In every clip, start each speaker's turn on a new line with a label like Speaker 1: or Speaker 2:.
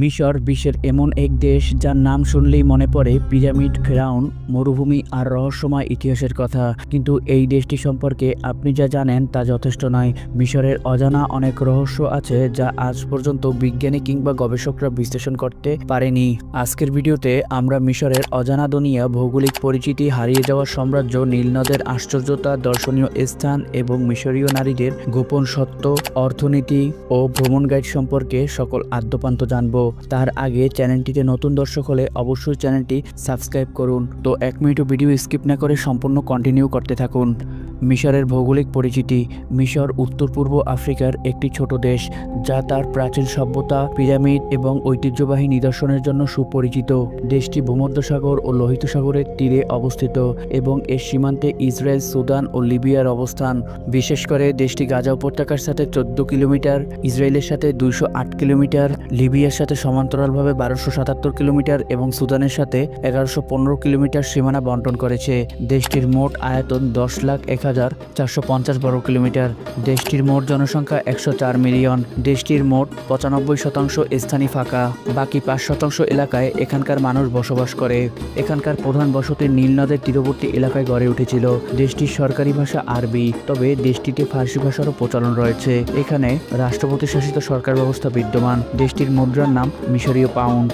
Speaker 1: মিশর বিশ্বের এমন এক দেশ যার নাম শুনলেই মনে পড়ে পিরামিড, ফেরাউন, মরুভূমি আর রহস্যময় ইতিহাসের কথা। কিন্তু এই দেশটি সম্পর্কে আপনি যা জানেন তা যথেষ্ট নয়। মিশরের অজানা অনেক রহস্য আছে যা আজ পর্যন্ত বিজ্ঞানী কিংবা গবেষকরা বিশ্লেষণ করতে পারেনি। আজকের ভিডিওতে আমরা মিশরের অজানা দুনিয়া, ভৌগোলিক পরিচিতি, হারিয়ে যাওয়া সাম্রাজ্য, নীলনদের আশ্চর্যতা, দর্শনীয় স্থান এবং মিশরীয় নারীদের গোপন সত্য, অর্থনীতি ও ভ্রমণ গাইড সম্পর্কে সকল আদ্যপান্ত জানব। তার আগে চ্যানেলটিতে নতুন দর্শক হলে অবশ্যই চ্যানেলটি সাবস্ক্রাইব করুন। তো 1 মিনিটও ভিডিও স্কিপ না করে সম্পূর্ণ কন্টিনিউ করতে থাকুন। মিশরের ভৌগোলিক পরিচিতি। মিশর উত্তর পূর্ব আফ্রিকার একটি ছোট দেশ যা তার প্রাচীন সভ্যতা, পিরামিড এবং ঐতিহ্যবাহী নিদর্শনের জন্য সুপরিচিত। দেশটি ভূমধ্যসাগর ও লোহিত সাগরের তীরে অবস্থিত এবং এর সীমান্তে ইসরায়েল, সুদান ও লিবিয়ার অবস্থান। বিশেষ করে দেশটি গাজা উপত্যকার সাথে 14 কিলোমিটার, ইসরায়েলের সাথে 208 কিলোমিটার, লিবিয়ার সাথে সমান্তরালভাবে 1277 কিলোমিটার এবং সুদানের সাথে 1115 কিলোমিটার সীমানা বন্টন করেছে। দেশটির মোট আয়তন 10,01,450 বর্গ কিলোমিটার। দেশটির মোট জনসংখ্যা 104 মিলিয়ন। দেশটির মোট 95% স্থানই ফাঁকা, বাকি 5% এলাকায় এখানকার মানুষ বসবাস করে। এখানকার প্রধান বসতি নীল নদের তীরবর্তী এলাকায় গড়ে উঠেছিল। দেশটির সরকারি ভাষা আরবি, তবে দেশটিতে ফার্সি ভাষারও প্রচলন রয়েছে। এখানে রাষ্ট্রপতি শাসিত সরকার ব্যবস্থা বিদ্যমান। দেশটির মুদ্রার নাম মিশরীয় পাউন্ড।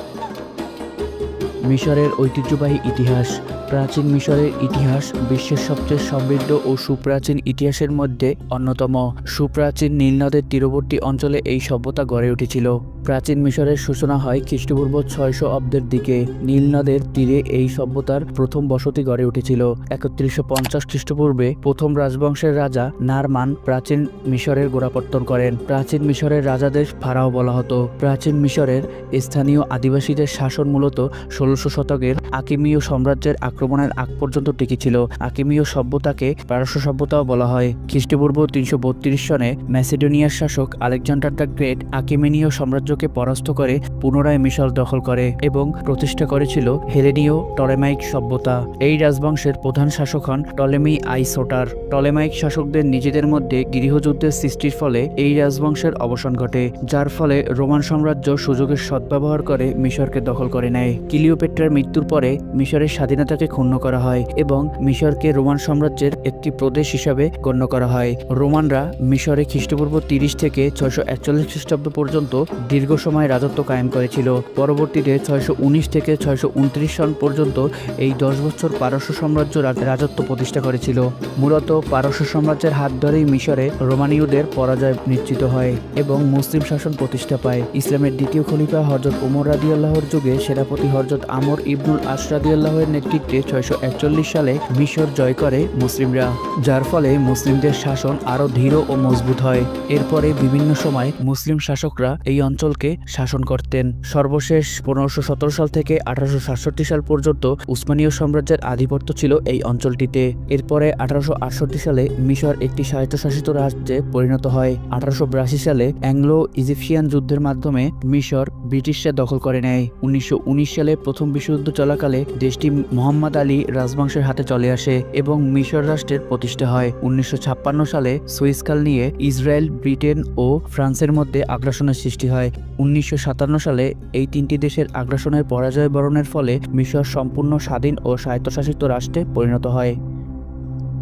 Speaker 1: মিশরের ঐতিহ্যবাহী ইতিহাস। প্রাচীন মিশরের ইতিহাস বিশ্বের সবচেয়ে সমৃদ্ধ ও সুপ্রাচীন ইতিহাসের মধ্যে অন্যতম। সুপ্রাচীন নীলনদের তীরবর্তী অঞ্চলে এই সভ্যতা গড়ে উঠেছিল। প্রাচীন মিশরের সূচনা হয় খ্রিস্টপূর্ব 600 অব্দের দিকে। নীল নদের তীরে এই সভ্যতার প্রথম বসতি গড়ে উঠেছিল। 3150 খ্রিস্টপূর্বে প্রথম রাজবংশের রাজা নারমান প্রাচীন মিশরের গোড়াপত্তন করেন। প্রাচীন মিশরের রাজাদের ফারাও বলা হতো। প্রাচীন মিশরের স্থানীয় আদিবাসীদের শাসন মূলত 1600 শতকের আকিমীয় সাম্রাজ্যের আক্রমণের আগ পর্যন্ত টিকেছিল। আকিমীয় সভ্যতাকে পারস্য সভ্যতাও বলা হয়। খ্রিস্টপূর্ব 332 সনে ম্যাসিডোনিয়ার শাসক আলেকজান্ডার দ্য গ্রেট আকিমেনীয় সাম্রাজ্যকে পরাস্ত করে পুনরায় মিশর দখল করে এবং প্রতিষ্ঠা করেছিল হেলেনীয় টলেমাইক সভ্যতা। এই রাজবংশের প্রধান শাসক হন টলেমি আই সোটার। টলেমাইক শাসকদের নিজেদের মধ্যে গৃহযুদ্ধের সৃষ্টির ফলে এই রাজবংশের অবসান ঘটে, যার ফলে রোমান সাম্রাজ্য সুযোগের সদ্ব্যবহার করে মিশরকে দখল করে নেয়। ক্লিওপেট্রার মৃত্যুর পরে মিশরের স্বাধীনতাকে ক্ষুণ্ণ করা হয় এবং মিশরকে রোমান সাম্রাজ্যের একটি প্রদেশ হিসাবে গণ্য করা হয়। রোমানরা মিশরে খ্রিস্টপূর্ব 30 থেকে 641 খ্রিস্টাব্দ পর্যন্ত দীর্ঘ সময় রাজত্ব কায়েম করেছিল। পরবর্তীতে 619 থেকে 629 সন পর্যন্ত এই 10 বছর পারস্য সাম্রাজ্য রাজত্ব প্রতিষ্ঠা করেছিল। মূলত পারস্য সাম্রাজ্যের হাত ধরেই মিশরে রোমানীয়দের পরাজয় নিশ্চিত হয় এবং মুসলিম শাসন প্রতিষ্ঠা পায়। ইসলামের দ্বিতীয় খলিফা হযরত ওমর রাদিয়াল্লাহুর যুগে সেনাপতি হযরত আমর ইবনুল আস রাদিয়াল্লাহুর নেতৃত্বে 641 সালে মিশর জয় করে মুসলিমরা, যার ফলে মুসলিমদের শাসন আরও দৃঢ় ও মজবুত হয়। এরপরে বিভিন্ন সময় মুসলিম শাসকরা এই অঞ্চলকে শাসন করতেন। সর্বশেষ 1517 সাল থেকে 1867 সাল পর্যন্ত উসমানীয় সাম্রাজ্যের আধিপত্য ছিল এই অঞ্চলটিতে। এরপরে 1868 সালে মিশর একটি স্বায়ত্তশাসিত রাজ্যে পরিণত হয়। 1882 সালে অ্যাংলো ইজিপশিয়ান যুদ্ধের মাধ্যমে মিশর ব্রিটিশরা দখল করে নেয়। 1919 সালে প্রথম বিশ্বযুদ্ধ চলাকালে দেশটি মোহাম্মদ আলী রাজবংশের হাতে চলে আসে এবং মিশর রাষ্ট্রের প্রতিষ্ঠা হয়। 1956 সালে সুয়েজ খাল নিয়ে ইসরায়েল, ব্রিটেন ও ফ্রান্সের মধ্যে আগ্রাসনের সৃষ্টি হয়। 1957 সালে এই তিনটি দেশের আগ্রাসনের পরাজয় বরণের ফলে মিশর সম্পূর্ণ স্বাধীন ও স্বায়ত্তশাসিত রাষ্ট্রে পরিণত হয়।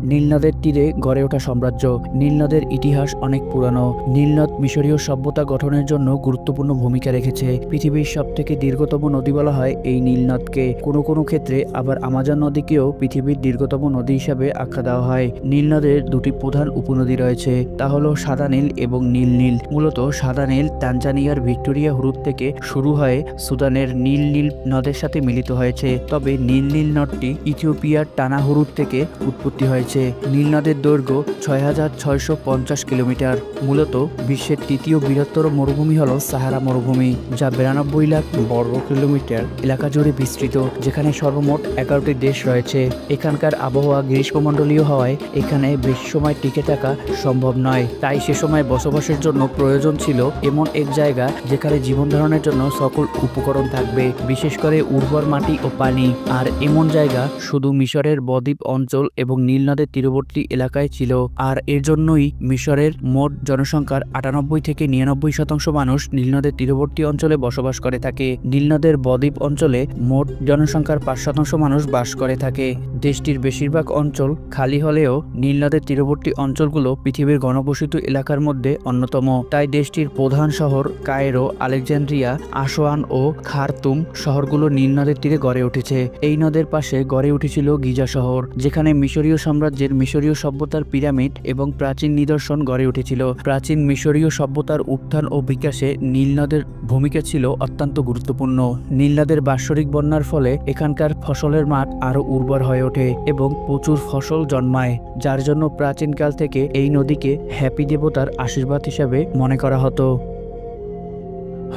Speaker 1: নীলনদের তীরে গড়ে ওঠা সাম্রাজ্য। নীলনদের ইতিহাস অনেক পুরানো। নীলনদ মিশরীয় সভ্যতা গঠনের জন্য গুরুত্বপূর্ণ ভূমিকা রেখেছে। পৃথিবীর সবথেকে দীর্ঘতম নদী বলা হয় এই নীলনদকে। কোনো কোনো ক্ষেত্রে আবার আমাজন নদীকেও পৃথিবীর দীর্ঘতম নদী হিসাবে আখ্যা দেওয়া হয়। নীলনদের দুটি প্রধান উপনদী রয়েছে, তা হলো সাদা নীল এবং নীল নীল। মূলত সাদা নীল তানজানিয়ার ভিক্টোরিয়া হ্রদ থেকে শুরু হয়ে সুদানের নীল নীল নদের সাথে মিলিত হয়েছে, তবে নীল নীল নদটি ইথিওপিয়ার টানা হ্রদ থেকে উৎপত্তি হয়েছে। নীল নদের দৈর্ঘ্য 6650 কিলোমিটার। মূলত বিশ্বের তৃতীয় বৃহত্তর মরুভূমি হল সাহারা মরুভূমি, যা 92 লাখ বর্গ কিলোমিটার এলাকা জুড়ে বিস্তৃত, যেখানে সর্বমোট 11টি দেশ রয়েছে। এখানকার আবহাওয়া গ্রীষ্মমণ্ডলীয় হওয়ায় এখানে বেশি সময় টিকে থাকা সম্ভব নয়, তাই সে সময় বসবাসের জন্য প্রয়োজন ছিল এমন এক জায়গা যেখানে জীবন ধারণের জন্য সকল উপকরণ থাকবে, বিশেষ করে উর্বর মাটি ও পানি। আর এমন জায়গা শুধু মিশরের বদ্বীপ অঞ্চল এবং নীল নদের তীরবর্তী এলাকায় ছিল। আর এর জন্যই মিশরের মোট জনসংখ্যার 98 থেকে 99% মানুষ নীলনদের তীরবর্তী অঞ্চলে বসবাস করে থাকে। নীলনদের বদ্বীপ অঞ্চলে মোট জনসংখ্যার 5% মানুষ বাস করে থাকে। দেশটির বেশিরভাগ অঞ্চল খালি হলেও নীলনদের তীরবর্তী অঞ্চলগুলো পৃথিবীর ঘনবসতিত এলাকার মধ্যে অন্যতম। তাই দেশটির প্রধান শহর কায়রো, আলেকজান্দ্রিয়া, আসোয়ান ও খারতুম শহরগুলো নীলনদের তীরে গড়ে উঠেছে। এই নদের পাশে গড়ে উঠেছিল গিজা শহর, যেখানে মিশরীয় সাম্রাজ্যের মিশরীয় সভ্যতার পিরামিড এবং প্রাচীন নিদর্শন গড়ে উঠেছিল। প্রাচীন মিশরীয় সভ্যতার উত্থান ও বিকাশে নীলনদের ভূমিকা ছিল অত্যন্ত গুরুত্বপূর্ণ। নীলনদের বাৎসরিক বন্যার ফলে এখানকার ফসলের মাঠ আরো উর্বর হয়ে ওঠে এবং প্রচুর ফসল জন্মায়, যার জন্য প্রাচীনকাল থেকে এই নদীকে হ্যাপি দেবতার আশীর্বাদ হিসাবে মনে করা হতো।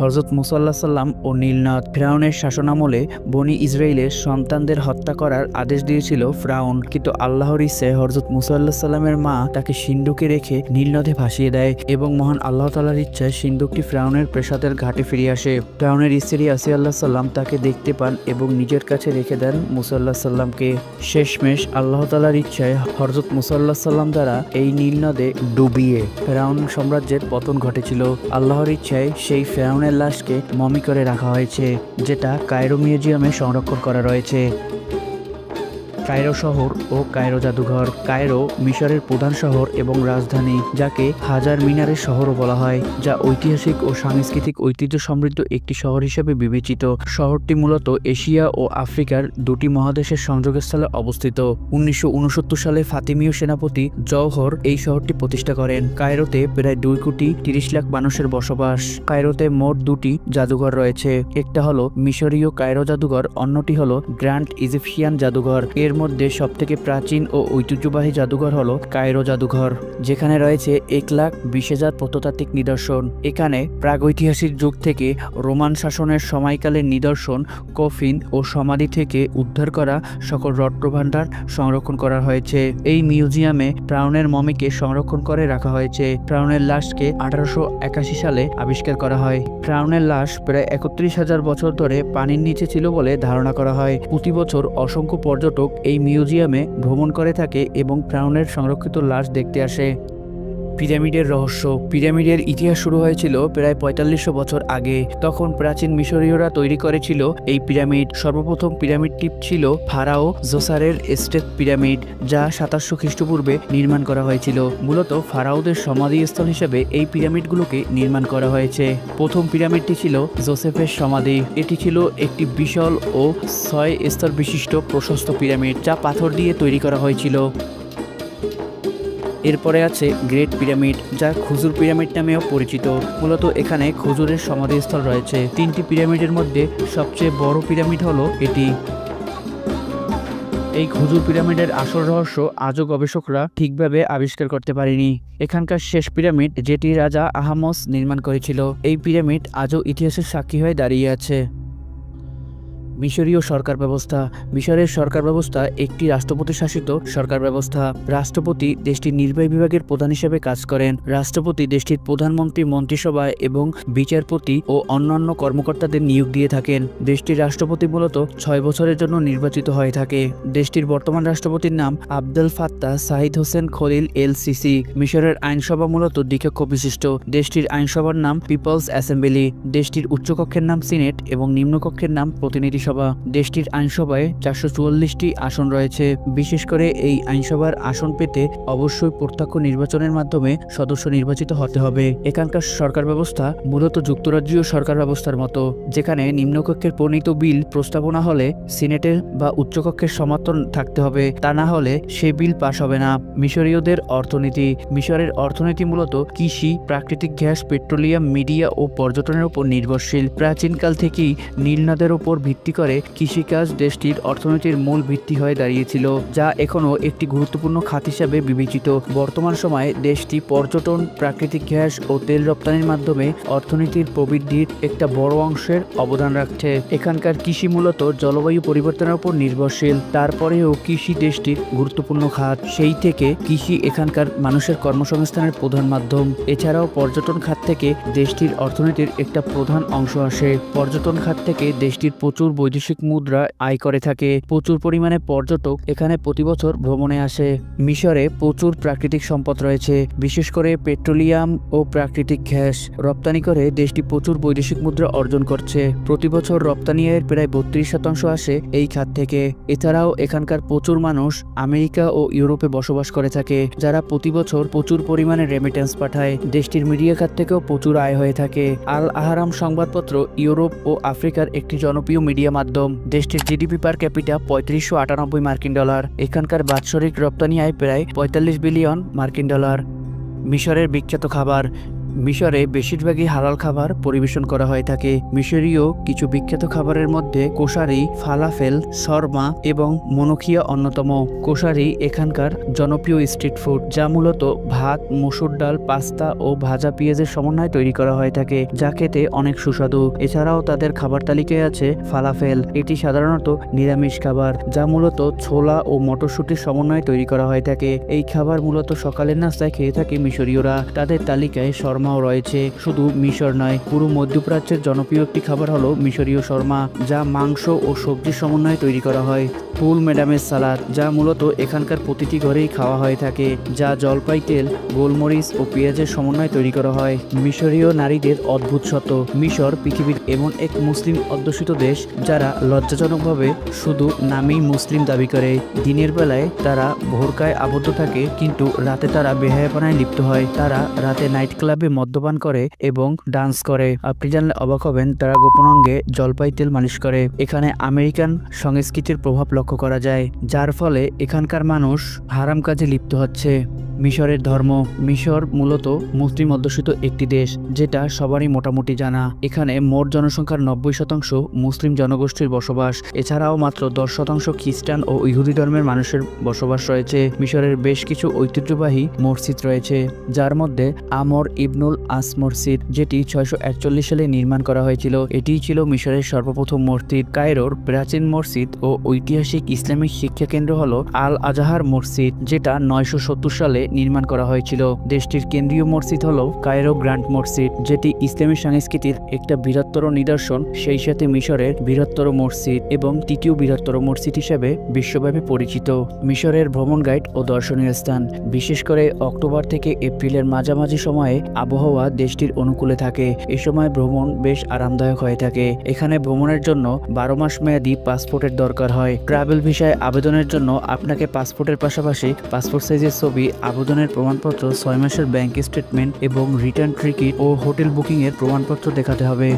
Speaker 1: হযরত মুসা আলাইহিস সালাম ও নীলনদ। ফিরআউনের শাসনামলে বনি ইসরাইলের সন্তানদের হত্যা করার আদেশ দিয়েছিল ফিরআউন, কিন্তু আল্লাহর ইচ্ছে হযরত মুসা আলাইহিস সালামের মা তাকে সিন্ধুকে রেখে নীলনদে ভাসিয়ে দেয় এবং মহান আল্লাহ তাআলার ইচ্ছায় সিন্ধুকটি ফিরআউনের প্রাসাদের ঘাটে ফিরে আসে। ফিরআউনের স্ত্রী আসিয়া আলাইহিস সালাম তাকে দেখতে পান এবং নিজের কাছে রেখে দেন মুসা আলাইহিস সালামকে। শেষমেশ আল্লাহ তাআলার ইচ্ছায় হযরত মুসা আলাইহিস সালাম দ্বারা এই নীলনদে ডুবিয়ে ফিরআউন সাম্রাজ্যের পতন ঘটেছিল। আল্লাহর ইচ্ছায় সেই ফিরআউনের লাশকে মমি করে রাখা হয়েছে, যেটা কায়রো মিউজিয়ামে সংরক্ষণ করা রয়েছে। কায়রো শহর ও কায়রো জাদুঘর। কায়রো মিশরের প্রধান শহর এবং রাজধানী, যাকে হাজার মিনারের শহরও বলা হয়, যা ঐতিহাসিক ও সাংস্কৃতিক ঐতিহ্য সমৃদ্ধ একটি শহর হিসেবে বিবেচিত। শহরটি মূলত এশিয়া ও আফ্রিকার দুটি মহাদেশের সংযোগস্থলে অবস্থিত। 1969 সালে ফাতিমীয় সেনাপতি জওহর এই শহরটি প্রতিষ্ঠা করেন। কায়রোতে প্রায় 2 কোটি 30 লাখ মানুষের বসবাস। কায়রোতে মোট 2টি জাদুঘর রয়েছে। একটা হলো মিশরীয় কায়রো জাদুঘর, অন্যটি হলো গ্র্যান্ড ইজিপশিয়ান জাদুঘর। এর মধ্যে সবথেকে প্রাচীন ও ঐতিহ্যবাহী জাদুঘর হলো কায়রো জাদুঘর, যেখানে রয়েছে 1,20,000 প্রত্নতাত্ত্বিক নিদর্শন। এখানে প্রাগৈতিহাসিক যুগ থেকে রোমান শাসনের সময়কালের নিদর্শন, কফিন ও সমাধি থেকে উদ্ধার করা সকল রত্নভাণ্ডার সংরক্ষণ করা হয়েছে। এই মিউজিয়ামে ফিরআউনের মমিকে সংরক্ষণ করে রাখা হয়েছে। ফিরআউনের লাশকে 1881 সালে আবিষ্কার করা হয়। ফিরআউনের লাশ প্রায় 31,000 বছর ধরে পানির নিচে ছিল বলে ধারণা করা হয়। প্রতি বছর অসংখ্য পর্যটক এই মিউজিয়ামে ভ্রমণ করে থাকে এবং ফিরআউনের সংরক্ষিত লাশ দেখতে আসে। পিরামিডের রহস্য। পিরামিডের ইতিহাস শুরু হয়েছিল প্রায় 4500 বছর আগে। তখন প্রাচীন মিশরীয়রা তৈরি করেছিল এই পিরামিড। সর্বপ্রথম পিরামিডটি ছিল ফারাও জোসারের স্টেপ পিরামিড, যা 2700 খ্রিস্টপূর্বে নির্মাণ করা হয়েছিল। মূলত ফারাওদের সমাধিস্থল হিসেবে এই পিরামিডগুলোকে নির্মাণ করা হয়েছে। প্রথম পিরামিডটি ছিল জোসেফের সমাধি। এটি ছিল একটি বিশাল ও 6 স্তর বিশিষ্ট প্রশস্ত পিরামিড, যা পাথর দিয়ে তৈরি করা হয়েছিল। এরপরে আছে গ্রেট পিরামিড, যা খুজুর পিরামিড নামেও পরিচিত। মূলত এখানে খুজুরের সমাধিস্থল রয়েছে। 3টি পিরামিডের মধ্যে সবচেয়ে বড় পিরামিড হলো এটি। এই খুজুর পিরামিডের আসল রহস্য আজও গবেষকরা ঠিকভাবে আবিষ্কার করতে পারেনি। এখানকার শেষ পিরামিড, যেটি রাজা আহামস নির্মাণ করেছিল, এই পিরামিড আজও ইতিহাসের সাক্ষী হয়ে দাঁড়িয়ে আছে। মিশরীয় সরকার ব্যবস্থা। মিশরের সরকার ব্যবস্থা একটি রাষ্ট্রপতি শাসিত সরকার ব্যবস্থা। রাষ্ট্রপতি দেশটির নির্বাহী বিভাগের প্রধান হিসেবে কাজ করেন। রাষ্ট্রপতি দেশটির প্রধানমন্ত্রী, মন্ত্রিসভায় এবং বিচারপতি ও অন্যান্য কর্মকর্তাদের নিয়োগ দিয়ে থাকেন। দেশটির রাষ্ট্রপতি মূলত 6 বছরের জন্য নির্বাচিত হয়ে থাকে। দেশটির বর্তমান রাষ্ট্রপতির নাম আবদেল ফাত্তাহ সাঈদ হোসেন খলিল এল সিসি। মিশরের আইনসভা মূলত দ্বিকক্ষ বিশিষ্ট। দেশটির আইনসভার নাম পিপলস অ্যাসেম্বলি। দেশটির উচ্চকক্ষের নাম সিনেট এবং নিম্নকক্ষের নাম প্রতিনিধি সভা। দেশটির আইনসভায় 444টি আসন রয়েছে। বিশেষ করে এই আইনসভার আসন পেতে অবশ্যই প্রত্যক্ষ নির্বাচনের মাধ্যমে সদস্য নির্বাচিত হতে হবে। এখানকার সরকার ব্যবস্থা মূলত যুক্তরাজ্যীয় সরকার ব্যবস্থার মতো, যেখানে নিম্নকক্ষের প্রণীত বিল প্রস্তাবনা হলে সিনেটের বা উচ্চকক্ষের সমর্থন থাকতে হবে, তা না হলে সে বিল পাশ হবে না। মিশরীয়দের অর্থনীতি। মিশরের অর্থনীতি মূলত কৃষি, প্রাকৃতিক গ্যাস, পেট্রোলিয়াম, মিডিয়া ও পর্যটনের উপর নির্ভরশীল। প্রাচীনকাল থেকেই নীল নদের উপর ভিত্তি করে কৃষিকাজ দেশটির অর্থনীতির মূল ভিত্তি হয়ে দাঁড়িয়েছিল, যা এখনও একটি গুরুত্বপূর্ণ খাত হিসাবে বিবেচিত। বর্তমান সময়ে দেশটি পর্যটন, প্রাকৃতিক গ্যাস ও তেল রপ্তানির মাধ্যমে অর্থনীতির প্রবৃদ্ধির একটা বড় অংশের অবদান রাখছে। এখানকার কৃষি মূলত জলবায়ু পরিবর্তনের উপর নির্ভরশীল। তারপরেও কৃষি দেশটির গুরুত্বপূর্ণ খাত। সেই থেকে কৃষি এখানকার মানুষের কর্মসংস্থানের প্রধান মাধ্যম। এছাড়াও পর্যটন খাত থেকে দেশটির অর্থনীতির একটা প্রধান অংশ আসে। পর্যটন খাত থেকে দেশটির প্রচুর বৈদেশিক মুদ্রা আয় করে থাকে। প্রচুর পরিমাণে পর্যটক এখানে প্রতি বছর ভ্রমণে আসে। মিশরে প্রচুর প্রাকৃতিক সম্পদ রয়েছে, বিশেষ করে পেট্রোলিয়াম ও প্রাকৃতিক গ্যাস রপ্তানি করে দেশটি প্রচুর বৈদেশিক মুদ্রা অর্জন করছে। প্রতি বছর রপ্তানি আয়ের প্রায় 32% আসে এই খাত থেকে। এছাড়াও এখানকার প্রচুর মানুষ আমেরিকা ও ইউরোপে বসবাস করে থাকে, যারা প্রতি বছর প্রচুর পরিমাণে রেমিটেন্স পাঠায়। দেশটির মিডিয়া খাত থেকেও প্রচুর আয় হয়ে থাকে। আল আহরাম সংবাদপত্র ইউরোপ ও আফ্রিকার একটি জনপ্রিয় মিডিয়া মাধ্যম। দেশটির জিডিপি পার ক্যাপিটা $3598। এখানকার বাৎসরিক রপ্তানি আয় প্রায় $45 বিলিয়ন। মিশরের বিখ্যাত খাবার। মিশরে বেশিরভাগই হালাল খাবার পরিবেশন করা হয়ে থাকে। মিশরীয় কিছু বিখ্যাত খাবারের মধ্যে কোশারি, ফালাফেল, শর্মা এবং মনোখিয়া অন্যতম। কোশারি এখানকার জনপ্রিয় স্ট্রিট ফুড, যা মূলত ভাত, মসুর ডাল, পাস্তা ও ভাজা পেঁয়াজের সমন্বয়ে তৈরি করা হয়ে থাকে, যা খেতে অনেক সুস্বাদু। এছাড়াও তাদের খাবার তালিকায় আছে ফালাফেল। এটি সাধারণত নিরামিষ খাবার, যা মূলত ছোলা ও মটরশুঁটির সমন্বয়ে তৈরি করা হয়ে থাকে। এই খাবার মূলত সকালের নাস্তায় খেয়ে থাকে মিশরীয়রা। তাদের তালিকায় শর্মাও রয়েছে। শুধু মিশর নয়, পুরো মধ্যপ্রাচ্যের জনপ্রিয় একটি খাবার হলো মিশরীয় শর্মা, যা মাংস ও সবজির সমন্বয়ে তৈরি করা হয়। ফুল মেডামের সালাদ, যা মূলত এখানকার প্রতিটি ঘরেই খাওয়া হয়ে থাকে, যা জলপাই তেল, গোলমরিচ ও পেঁয়াজের সমন্বয়ে তৈরি করা হয়। মিশরীয় নারীদের অদ্ভুত শত। মিশর পৃথিবীর এমন এক মুসলিম অধ্যুষিত দেশ যারা লজ্জাজনকভাবে শুধু নামেই মুসলিম দাবি করে। দিনের বেলায় তারা বোরকায় আবদ্ধ থাকে, কিন্তু রাতে তারা বেহায়াপনায় লিপ্ত হয়। তারা রাতে নাইট ক্লাবে মদ্যপান করে এবং ডান্স করে। আপনি জানলে অবাক হবেন, তারা গোপন অঙ্গে জলপাই তেল মালিশ করে। এখানে আমেরিকান সংস্কৃতির প্রভাব লক্ষ্য করা যায়, যার ফলে এখানকার মানুষ হারাম কাজে লিপ্ত হচ্ছে। মিশরের ধর্ম। মিশর মূলত মুসলিম অধ্যুষিত একটি দেশ, যেটা সবারই মোটামুটি জানা। এখানে মোট জনসংখ্যার 90% মুসলিম জনগোষ্ঠীর বসবাস। এছাড়াও মাত্র 10% খ্রিস্টান ও ইহুদি ধর্মের মানুষের বসবাস রয়েছে। মিশরের বেশ কিছু ঐতিহ্যবাহী মসজিদ রয়েছে, যার মধ্যে আমর ইবনুল আস মসজিদ, যেটি 641 সালে নির্মাণ করা হয়েছিল। এটিই ছিল মিশরের সর্বপ্রথম মসজিদ। কায়রোর প্রাচীন মসজিদ ও ঐতিহাসিক ইসলামিক শিক্ষা কেন্দ্র হলো আল আজাহার মসজিদ, যেটা 970 সালে নির্মাণ করা হয়েছিল। দেশটির কেন্দ্রীয় মসজিদ হলো কায়রো গ্র্যান্ড মসজিদ, যেটি ইসলামী সংস্কৃতির একটা বৃহত্তর নিদর্শন, সেই সাথে মিশরের বৃহত্তর মসজিদ এবং তৃতীয় বৃহত্তর মসজিদ হিসেবে বিশ্বব্যাপী পরিচিত। মিশরের ভ্রমণ গাইড ও দর্শনীয় স্থান। বিশেষ করে অক্টোবর থেকে এপ্রিলের মাঝামাঝি সময়ে আবহাওয়া দেশটির অনুকূলে থাকে। এ সময় ভ্রমণ বেশ আরামদায়ক হয়ে থাকে। এখানে ভ্রমণের জন্য 12 মাস মেয়াদী পাসপোর্টের দরকার হয়। ট্রাভেল ভিসায় আবেদনের জন্য আপনাকে পাসপোর্টের পাশাপাশি পাসপোর্ট সাইজের ছবি, আবেদনের প্রমাণপত্র, 6 মাসের ব্যাংক স্টেটমেন্ট এবং রিটার্ন টিকিট ও হোটেল বুকিং এর প্রমাণপত্র দেখাতে হবে।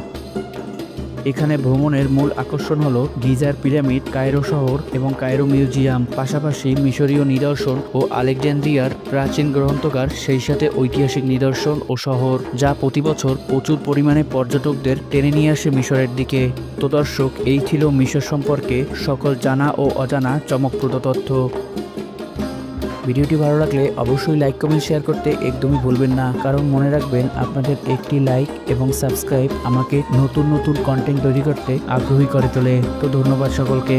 Speaker 1: এখানে ভ্রমণের মূল আকর্ষণ হলো গিজার পিরামিড, কায়রো শহর এবং কায়রো মিউজিয়াম, পাশাপাশি মিশরীয় নিদর্শন ও আলেকজান্দ্রিয়ার প্রাচীন গ্রন্থাগার, সেই সাথে ঐতিহাসিক নিদর্শন ও শহর, যা প্রতি বছর প্রচুর পরিমাণে পর্যটকদের টেনে নিয়ে আসে মিশরের দিকে। তো দর্শক, এই ছিল মিশর সম্পর্কে সকল জানা ও অজানা চমকপ্রদ তথ্য। ভিডিওটি ভালো লাগলে অবশ্যই লাইক, কমেন্ট, শেয়ার করতে একদমই ভুলবেন না, কারণ মনে রাখবেন, আপনাদের একটি লাইক এবং সাবস্ক্রাইব আমাকে নতুন নতুন কন্টেন্ট তৈরি করতে আগ্রহী করে তোলে। তো ধন্যবাদ সকলকে।